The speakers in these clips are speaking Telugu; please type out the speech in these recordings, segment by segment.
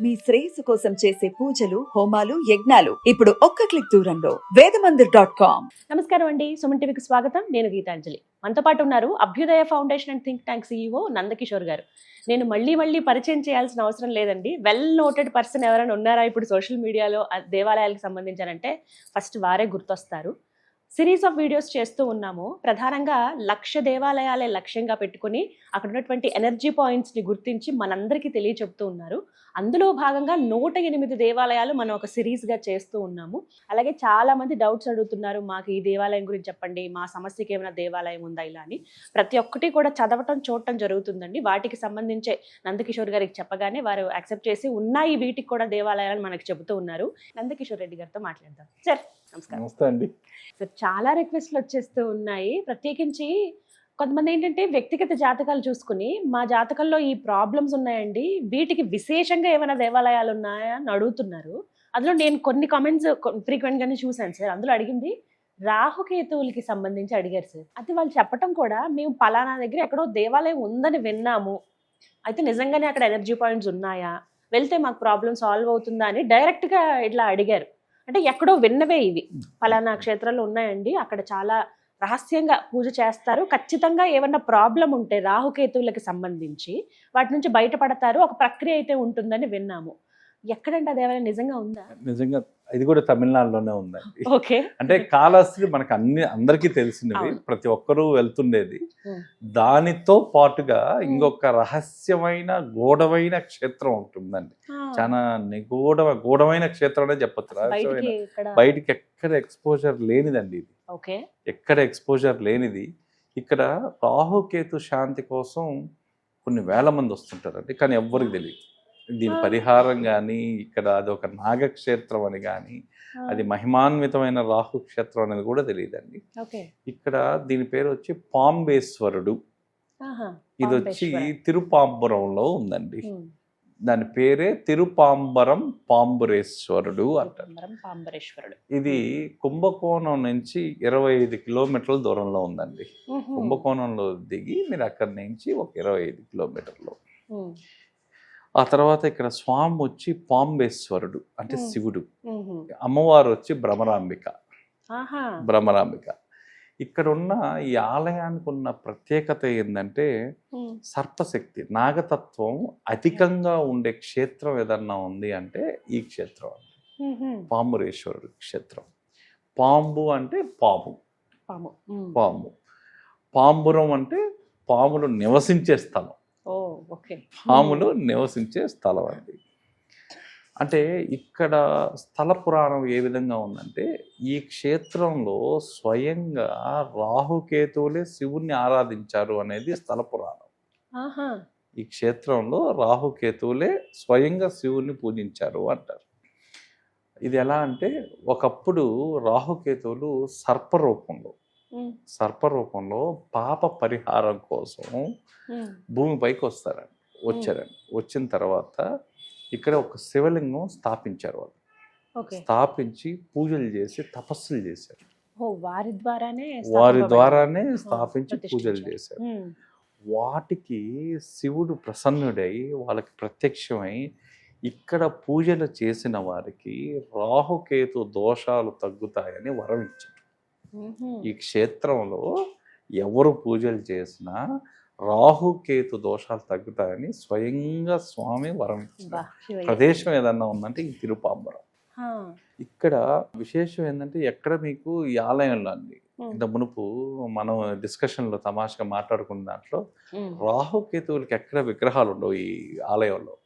మీ శ్రేయస్సు కోసం చేసే పూజలు హోమాలు యజ్ఞాలు ఇప్పుడు ఒక్క క్లిక్ దూరంలో వేదమందిర్.com. నమస్కారం అండి, సుమన్ టీవీకి స్వాగతం. నేను గీతాంజలి. మనతో పాటు ఉన్నారు అభ్యుదయ foundation and think tank CEO Nandakishore గారు. నేను మళ్ళీ పరిచయం చేయాల్సిన అవసరం లేదండి. వెల్ నోటెడ్ పర్సన్ ఎవరైనా ఉన్నారా ఇప్పుడు సోషల్ మీడియాలో దేవాలయాలకు సంబంధించారంటే ఫస్ట్ వారే గుర్తొస్తారు. సిరీస్ ఆఫ్ వీడియోస్ చేస్తూ ఉన్నాము. ప్రధానంగా 1,00,000 దేవాలయాలే లక్ష్యంగా పెట్టుకుని అక్కడ ఉన్నటువంటి ఎనర్జీ పాయింట్స్ని గుర్తించి మనందరికీ తెలియచెప్తూ ఉన్నారు. అందులో భాగంగా 108 దేవాలయాలు మనం ఒక సిరీస్గా చేస్తూ ఉన్నాము. అలాగే చాలా మంది డౌట్స్ అడుగుతున్నారు, మాకు ఈ దేవాలయం గురించి చెప్పండి, మా సమస్యకి ఏమైనా దేవాలయం ఉందా ఇలా అని. ప్రతి ఒక్కటి కూడా చదవటం చూడటం జరుగుతుందండి. వాటికి సంబంధించే నందకిషోర్ గారికి చెప్పగానే వారు యాక్సెప్ట్ చేసి ఉన్నాయి వీటికి కూడా దేవాలయాలను మనకు చెబుతూ ఉన్నారు. నందకిషోర్ రెడ్డి గారితో మాట్లాడదాం. సార్ నమస్కారం. నమస్తే అండి. సార్, చాలా రిక్వెస్ట్లు వచ్చేస్తూ ఉన్నాయి. ప్రత్యేకించి కొంతమంది ఏంటంటే వ్యక్తిగత జాతకాలు చూసుకుని మా జాతకంలో ఈ ప్రాబ్లమ్స్ ఉన్నాయండి, వీటికి విశేషంగా ఏమైనా దేవాలయాలు ఉన్నాయా అని అడుగుతున్నారు. అందులో నేను కొన్ని కామెంట్స్ ఫ్రీక్వెంట్గానే చూశాను సార్. అందులో అడిగింది రాహుకేతువులకి సంబంధించి అడిగారు సార్. అది వాళ్ళు చెప్పటం కూడా మేము పలానా దగ్గర ఎక్కడో దేవాలయం ఉందని విన్నాము, అయితే నిజంగానే అక్కడ ఎనర్జీ పాయింట్స్ ఉన్నాయా, వెళ్తే మాకు ప్రాబ్లం సాల్వ్ అవుతుందా అని డైరెక్ట్గా ఇట్లా అడిగారు. అంటే ఎక్కడో విన్నవే ఇవి, ఫలానా క్షేత్రాలు ఉన్నాయండి, అక్కడ చాలా రహస్యంగా పూజ చేస్తారు, ఖచ్చితంగా ఏమన్నా ప్రాబ్లం ఉంటే రాహుకేతువులకి సంబంధించి వాటి నుంచి బయటపడతారు, ఒక ప్రక్రియ అయితే ఉంటుందని విన్నాము. ఎక్కడంటే ఆ దేవాలయం నిజంగా ఉందా? నిజంగా ఇది కూడా తమిళనాడులోనే ఉందండి. ఓకే. అంటే కాళహస్తి మనకు అందరికీ తెలిసినది, ప్రతి ఒక్కరూ వెళ్తుండేది. దానితో పాటుగా ఇంకొక రహస్యమైన గూఢమైన క్షేత్రం ఉంటుందండి. చాలా గూఢమైన క్షేత్రం అనే చెప్పచ్చు. బయటికి ఎక్కడ ఎక్స్పోజర్ లేనిదండి ఇది. ఎక్కడ ఎక్స్పోజర్ లేనిది. ఇక్కడ రాహుకేతు శాంతి కోసం కొన్ని వేల మంది వస్తుంటారండి, కానీ ఎవ్వరికి తెలియదు దీని పరిహారం. కానీ ఇక్కడ అది ఒక నాగక్షేత్రం అని కానీ, అది మహిమాన్వితమైన రాహు క్షేత్రం అనేది కూడా తెలియదండి. ఇక్కడ దీని పేరు వచ్చి పాంబేశ్వరుడు. ఇది వచ్చి తిరుపాంబరంలో ఉందండి. దాని పేరే తిరుపాంబరం పాంబరేశ్వరుడు అంటారు. ఇది కుంభకోణం నుంచి 25 కిలోమీటర్ల దూరంలో ఉందండి. కుంభకోణంలో దిగి మీరు అక్కడి నుంచి ఒక 25 కిలోమీటర్లు. ఆ తర్వాత ఇక్కడ స్వామి వచ్చి పాంబేశ్వరుడు అంటే శివుడు, అమ్మవారు వచ్చి భ్రమరాంబిక. ఇక్కడ ఉన్న ఈ ఆలయానికి ఉన్న ప్రత్యేకత ఏంటంటే సర్పశక్తి, నాగతత్వం అధికంగా ఉండే క్షేత్రం ఏదన్నా ఉంది అంటే ఈ క్షేత్రం, పాంబరేశ్వరుడు క్షేత్రం. పాంబు అంటే పాము, పాంబురం అంటే పాములు నివసించే స్థలం, పాములు నివసించే స్థలం అండి. అంటే ఇక్కడ స్థల పురాణం ఏ విధంగా ఉందంటే, ఈ క్షేత్రంలో స్వయంగా రాహుకేతువులే శివుణ్ణి ఆరాధించారు అనేది స్థల పురాణం. ఈ క్షేత్రంలో రాహుకేతువులే స్వయంగా శివుణ్ణి పూజించారు అంటారు. ఇది ఎలా అంటే, ఒకప్పుడు రాహుకేతువులు సర్పరూపంలో పాప పరిహారం కోసం భూమిపైకి వచ్చారండి. వచ్చిన తర్వాత ఇక్కడ ఒక శివలింగం స్థాపించారు. వాళ్ళు స్థాపించి పూజలు చేసి తపస్సులు చేశారు. వారి ద్వారానే స్థాపించి పూజలు చేశారు. వాటికి శివుడు ప్రసన్నుడై వాళ్ళకి ప్రత్యక్షమై ఇక్కడ పూజలు చేసిన వారికి రాహుకేతు దోషాలు తగ్గుతాయని వరం ఇచ్చారు. ఈ క్షేత్రంలో ఎవరు పూజలు చేసినా రాహుకేతు దోషాలు తగ్గుతాయని స్వయంగా స్వామి వరం ఇచ్చిన ప్రదేశం ఏదన్నా ఉందంటే ఈ తిరుపాంబరం. ఇక్కడ విశేషం ఏంటంటే, ఎక్కడ మీకు ఈ ఆలయంలో అండి ఇంత మునుపు మనం డిస్కషన్లో తమాషగా మాట్లాడుకున్న దాంట్లో రాహుకేతువులకి ఎక్కడ విగ్రహాలు ఉండవు ఈ ఆలయంలో.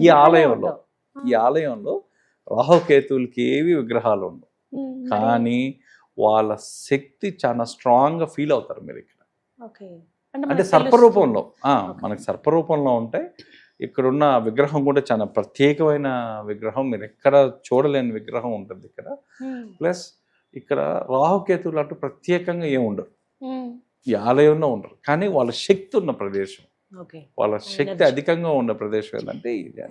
ఈ ఆలయంలో రాహుకేతువులకి ఏవి విగ్రహాలు ఉండవు, కానీ వాళ్ళ శక్తి చాలా స్ట్రాంగ్గా ఫీల్ అవుతారు మీరు ఇక్కడ. అంటే సర్పరూపంలో మనకి సర్పరూపంలో ఉంటే ఇక్కడున్న విగ్రహం కూడా చాలా ప్రత్యేకమైన విగ్రహం, మీరు ఎక్కడ చూడలేని విగ్రహం ఉంటుంది ఇక్కడ. ప్లస్ ఇక్కడ రాహుకేతువులు అంటూ ప్రత్యేకంగా ఏముండరు, ఈ ఆలయంలో ఉండరు, కానీ వాళ్ళ శక్తి ఉన్న ప్రదేశం, వాళ్ళ శక్తి అధికంగా ఉన్న ప్రదేశం ఏంటంటే ఇది.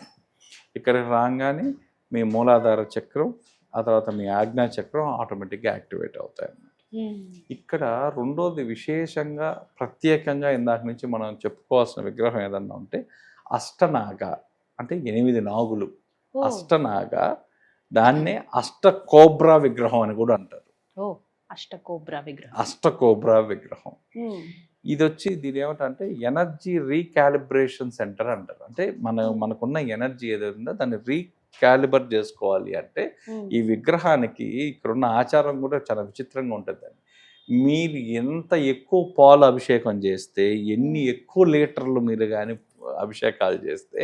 ఇక్కడ రాగానే మీ మూలాధార చక్రం, ఆ తర్వాత మీ ఆజ్ఞా చక్రం ఆటోమేటిక్గా యాక్టివేట్ అవుతాయి. ఇక్కడ రెండోది విశేషంగా ప్రత్యేకంగా ఇందాక నుంచి మనం చెప్పుకోవాల్సిన విగ్రహం ఏదన్నా ఉంటే అష్టనాగ అంటే 8 నాగులు, ఓ, అష్టనాగ, దాన్నే అష్ట కోబ్రా విగ్రహం అని కూడా అంటారు. ఓ, అష్టకోబ్రా విగ్రహం. అష్ట కోబ్రా విగ్రహం. ఉమ్, ఇది వచ్చి దీని ఏమిటంటే ఎనర్జీ రీకాలిబ్రేషన్ సెంటర్ అంటారు. అంటే మనకున్న ఎనర్జీ ఏదైతుందో దాన్ని రీకాలిబర్ చేసుకోవాలి అంటే ఉమ్, ఈ విగ్రహానికి ఇక్కడున్న ఆచారం కూడా చాలా విచిత్రంగా ఉంటుంది. మీరు ఎంత ఎక్కువ పాలు అభిషేకం చేస్తే, ఎన్ని ఎక్కువ లీటర్లు మీరు కానీ అభిషేకాలు చేస్తే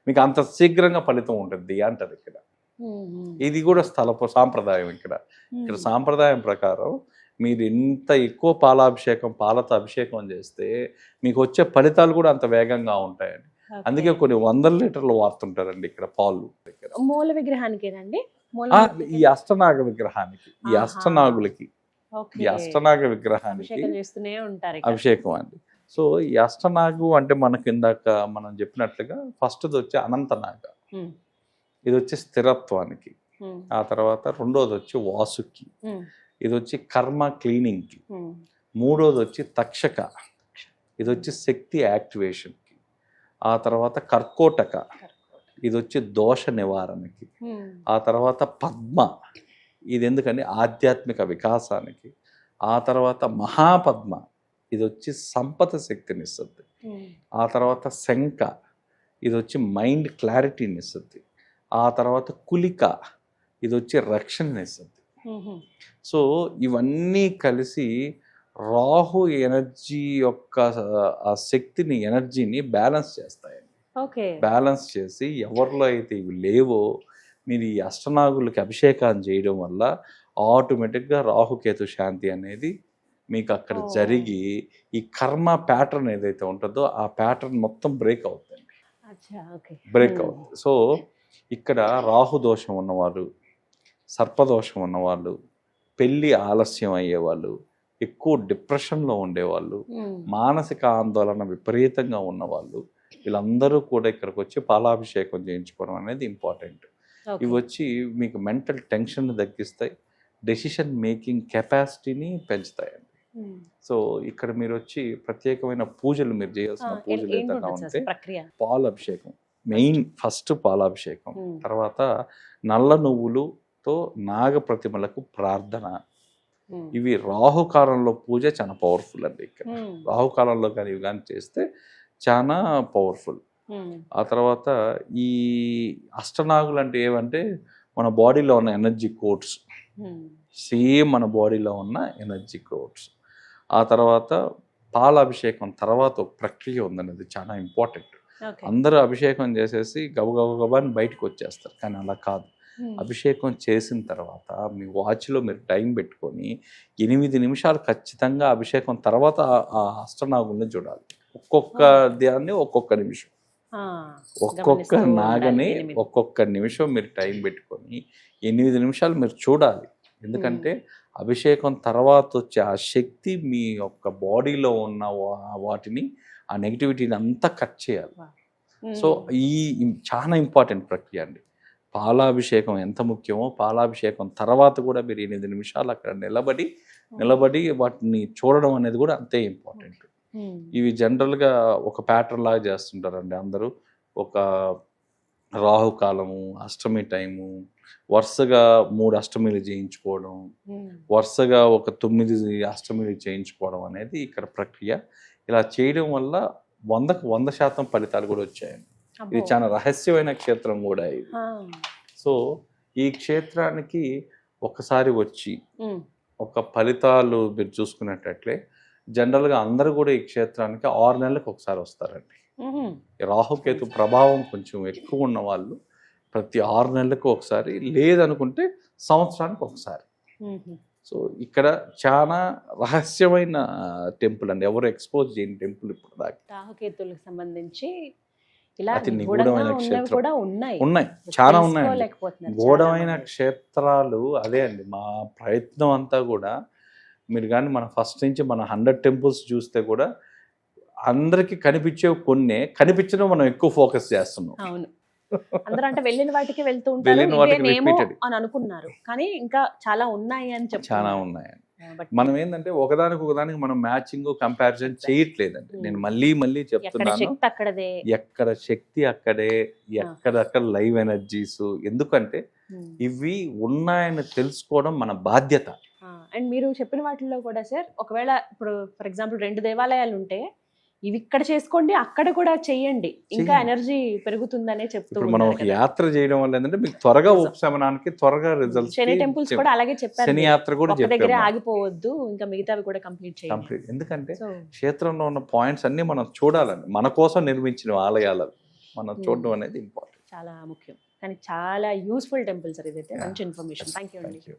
మీకు అంత శీఘ్రంగా ఫలితం ఉంటుంది అంటారు ఇక్కడ. ఉమ్, ఉమ్, ఇది కూడా సాంప్రదాయం ఇక్కడ. ఇక్కడ ఉమ్, సాంప్రదాయం ప్రకారం మీరు ఎంత ఎక్కువ పాలతో అభిషేకం చేస్తే మీకు వచ్చే ఫలితాలు కూడా అంత వేగంగా ఉంటాయండి. ఓకే. అందుకే కొన్ని 100 లీటర్లు వాడుతుంటారండి ఇక్కడ పాలు. ఇక్కడ మూల విగ్రహానికేనండి? మూల ఈ అష్టనాగ విగ్రహానికి, ఈ ఆహా. అష్టనాగులకి, ఓకే. ఈ అష్టనాగ విగ్రహానికి అభిషేకం చేస్తూనే ఉంటారు ఇక. అభిషేకం అండి. సో ఈ అష్టనాగు అంటే మనకి ఇందాక మనం చెప్పినట్లుగా ఫస్ట్ వచ్చి అనంతనాగ, ఉమ్, ఇది వచ్చి స్థిరత్వానికి. ఉమ్, ఆ తర్వాత రెండోది వచ్చి వాసుకి, ఉమ్, ఇది వచ్చి కర్మ క్లీనింగ్కి. ఉమ్, మూడోది వచ్చి తక్షక, ఇది వచ్చి శక్తి యాక్టివేషన్కి. ఆ తర్వాత కర్కోటక, ఇది వచ్చి దోష నివారణకి. ఉమ్, ఆ తర్వాత పద్మ, ఇది ఎందుకని ఆధ్యాత్మిక వికాసానికి. ఆ తర్వాత మహాపద్మ, ఇది వచ్చి సంపద శక్తిని ఇస్తుంది. ఉమ్, ఆ తర్వాత శంఖ, ఇది వచ్చి మైండ్ క్లారిటీని ఇస్తుంది. ఆ తర్వాత కులిక, ఇది వచ్చి రక్షణని ఇస్తుంది. ఉమ్, సో ఇవన్నీ కలిసి రాహు ఎనర్జీ యొక్క ఆ శక్తిని, ఎనర్జీని బ్యాలెన్స్ చేస్తాయండి. ఓకే. బ్యాలెన్స్ చేసి ఎవరిలో అయితే ఇవి లేవో మీరు ఈ అష్టనాగులకి అభిషేకాన్ని చేయడం వల్ల ఆటోమేటిక్గా రాహుకేతు శాంతి అనేది మీకు అక్కడ ఓ. జరిగి ఈ కర్మ ప్యాటర్న్ ఏదైతే ఉంటుందో ఆ ప్యాటర్న్ మొత్తం బ్రేక్ అవుతుంది. అచ్చా, ఓకే. బ్రేక్ ఉమ్, అవుతుంది. సో ఇక్కడ రాహు దోషం ఉన్నవాళ్ళు, సర్పదోషం ఉన్నవాళ్ళు, పెళ్ళి ఆలస్యం అయ్యేవాళ్ళు, ఎక్కువ డిప్రెషన్లో ఉండేవాళ్ళు, ఉమ్, మానసిక ఆందోళన విపరీతంగా ఉన్నవాళ్ళు, వీళ్ళందరూ కూడా ఇక్కడికి వచ్చి పాలాభిషేకం చేయించుకోవడం అనేది ఇంపార్టెంట్. ఓకే. ఇవి వచ్చి మీకు మెంటల్ టెన్షన్ తగ్గిస్తాయి, డెసిషన్ మేకింగ్ కెపాసిటీని పెంచుతాయండి. ఉమ్. సో ఇక్కడ మీరు వచ్చి ప్రత్యేకమైన పూజలు మీరు చేయాల్సిన పూజలు ఏంటి ఏదైనా ఉంటుంది ఉంటే సార్ ప్రక్రియ? పాలాభిషేకం మెయిన్, ఫస్ట్ పాలాభిషేకం. ఉమ్, తర్వాత నల్ల నువ్వులుతో నాగ ప్రతిమలకు ప్రార్థన. ఉమ్, ఇవి రాహుకాలంలో పూజ చాలా పవర్ఫుల్ అండి. ఇక్కడ ఉమ్, రాహుకాలంలో కానీ ఇవి కానీ చేస్తే చాలా పవర్ఫుల్. ఉమ్, ఆ తర్వాత ఈ అష్టనాగులు అంటే ఏమంటే మన బాడీలో ఉన్న ఎనర్జీ కోడ్స్, ఉమ్, సేమ్ మన బాడీలో ఉన్న ఎనర్జీ కోడ్స్. ఆ తర్వాత పాలాభిషేకం తర్వాత ఒక ప్రక్రియ ఉందండి, అది చాలా ఇంపార్టెంట్. ఓకే. అందరూ అభిషేకం చేసేసి గబగబని బయటకు వచ్చేస్తారు, కానీ అలా కాదు. ఉమ్, అభిషేకం చేసిన తర్వాత మీ వాచ్లో మీరు టైం పెట్టుకొని 8 నిమిషాలు ఖచ్చితంగా అభిషేకం తర్వాత ఆ అష్టనాగుల్ని చూడాలి. ఒక్కొక్క దాన్ని ఒక్కొక్క నిమిషం, ఆ, ఒక్కొక్క గమనిస్తూ నాగని ఉండాలి 8. ఒక్కొక్క నిమిషం మీరు టైం పెట్టుకొని 8 నిమిషాలు మీరు చూడాలి. ఎందుకంటే అభిషేకం తర్వాత వచ్చే ఆ శక్తి మీ యొక్క బాడీలో ఉన్న వాటిని, ఆ నెగిటివిటీని అంతా కట్ చేయాలి. ఉమ్, సో ఈ చాలా ఇంపార్టెంట్ ప్రక్రియ అండి. పాలాభిషేకం ఎంత ముఖ్యమో పాలాభిషేకం తర్వాత కూడా మీరు 8 నిమిషాలు అక్కడ నిలబడి వాటిని చూడడం అనేది కూడా అంతే ఇంపార్టెంట్. ఉమ్, ఇవి జనరల్గా ఒక ప్యాటర్న్ లాగా చేస్తుంటారండి అందరూ. ఒక రాహుకాలము, అష్టమి టైము, వరుసగా 3 అష్టమిలు చేయించుకోవడం, ఉమ్, వరుసగా ఒక 9 అష్టమిలు చేయించుకోవడం అనేది ఇక్కడ ప్రక్రియ. ఇలా చేయడం వల్ల 100కు 100% ఫలితాలు కూడా వచ్చాయండి. ఇది అబ్బో. చాలా రహస్యమైన క్షేత్రం కూడా ఇది. ఆ, సో ఈ క్షేత్రానికి ఒకసారి వచ్చి ఉమ్, ఒక ఫలితాలు మీరు చూసుకున్నట్లయితే జనరల్గా అందరూ కూడా ఈ క్షేత్రానికి 6 నెలలకు ఒకసారి వస్తారండి. ఉమ్, ఈ రాహుకేతు ప్రభావం కొంచెం ఎక్కువ ఉన్న వాళ్ళు ప్రతి 6 నెలలకు ఒకసారి, లేదనుకుంటే సంవత్సరానికి ఒకసారి. ఉమ్, సో ఇక్కడ చాలా రహస్యమైన టెంపుల్ అండి, ఎవరు ఎక్స్పోజ్ చేయని టెంపుల్ ఇప్పుడు దాకా. రాహుకేతులకు సంబంధించి ఇలా అతి నిగూఢంగా నిగూఢమైన ఉన్నవి క్షేత్రం కూడా ఉన్నాయి. ఉన్నాయి, చాలా ఉన్నాయండి. తెలుసుకోలేకపోతున్నారు గూఢమైన చాలా మంది. క్షేత్రాలు అదే అండి. మా ప్రయత్నం అంతా కూడా మీరు కానీ మన ఫస్ట్ నుంచి మన 100 టెంపుల్స్ చూస్తే కూడా అందరికీ కనిపించేవి కొన్నే, కనిపించడం మనం ఎక్కువ ఫోకస్ చేస్తున్నాం. అవును, అందరూ అంటే వెళ్ళిన వాటికి వెళ్తూ ఉంటారు, వెళ్ళిన వాటికి ఇవేనేమో repeated. అని అనుకున్నారు, కానీ ఇంకా చాలా ఉన్నాయి అని చాలా చెప్తున్నారు. ఉన్నాయండి. బట్ మనం ఏంటంటే ఒకదానికి మనం మ్యాచింగ్ కంపారిజన్ చేయట్లేదండి. నేను మళ్ళీ ఎక్కడ చెప్తున్నాను, శక్తి అక్కడదే. ఎక్కడ శక్తి అక్కడే, ఎక్కడక్కడ లైవ్ ఎనర్జీస్. ఎందుకంటే ఇవి ఉన్నాయని తెలుసుకోవడం మన బాధ్యత. అండ్ మీరు చెప్పిన వాటిల్లో కూడా సార్, ఒకవేళ ఇప్పుడు ఫర్ ఎగ్జాంపుల్ 2 దేవాలయాలు ఉంటే ఇవి ఇక్కడ చేసుకోండి, అక్కడ కూడా చెయ్యండి, ఇంకా చెయ్యండి. ఎనర్జీ పెరుగుతుందనే చెప్తూ ఇప్పుడు మనం ఉన్నారు ఒక కదా. యాత్ర చేయడం వల్ల ఏంటంటే మీకు త్వరగా ఉపశమనానికి, త్వరగా రిజల్ట్స్. శని టెంపుల్స్ కూడా అలాగే చెప్పారు, శని యాత్ర కూడా ఒక దగ్గరే చెప్పాము ఆగిపోవద్దు, ఇంకా మిగతావి కూడా కంప్లీట్ చేయండి. కంప్లీట్. ఎందుకంటే సో క్షేత్రంలో ఉన్న పాయింట్స్ అన్ని మనం చూడాలండి. మన కోసం నిర్మించిన ఆలయాలు మనం చూడడం అనేది ఇంపార్టెంట్. చాలా ముఖ్యం, కానీ చాలా యూస్ఫుల్ టెంపుల్ సార్ ఇదైతే. మంచి ఇన్ఫర్మేషన్. థ్యాంక్ యూ అండి. Thank you.